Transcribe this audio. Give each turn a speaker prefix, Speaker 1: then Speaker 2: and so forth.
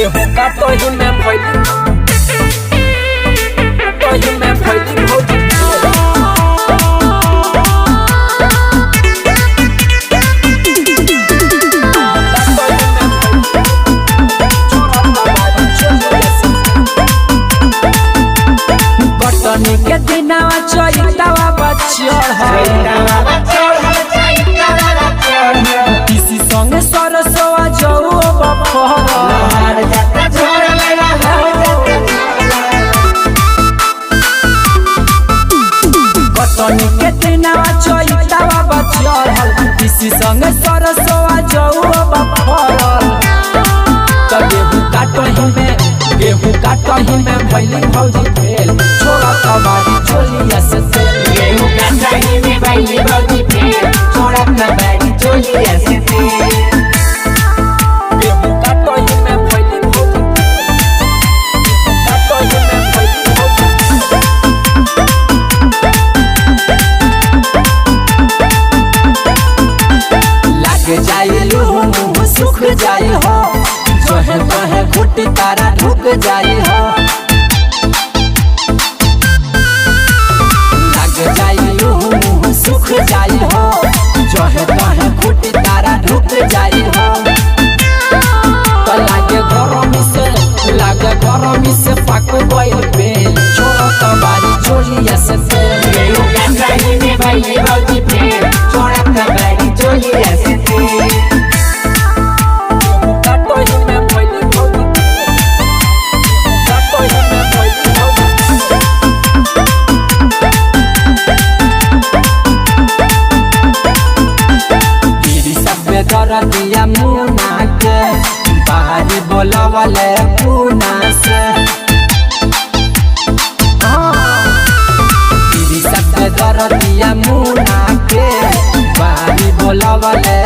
Speaker 1: गेहूं काटही में भइली भौजी कटनी के दिनवा चैतावा किसी संगे सरसवा जऊ बफर कटनी के दिनवा चैतावा बचल किसी संगे सरसवा जऊ बफर गेहूं काटही में भइली भौजी फेल छोड़ा कबाड़ी चोलिया से तेल
Speaker 2: गेहूं काटही में भइली भौजी फेल छोड़ा कबाड़ी चोलिया से तेल
Speaker 1: गेहूं काटही में भइली भौजी लाग जाए लूह मुँह सुख जाए हो जोहे तोहे घुटी तारा ढुक जाई हो लग जाई लूह मुँह सुख जाई हो जोहे तोहे घुटी तारा ढुक जाई हो तो लागे गरमी से पक गइल बेल छोड़ा कबाड़ी चोलिया से तेल
Speaker 2: गेहूं काटही में भइली भौजी फेल छोड़ा कबाड़ी चोलिया से तेल
Speaker 1: दिया मुना के बाहरी बोलवले पुना से दीदी सब दर दिया मुना के बाहरी बोलवले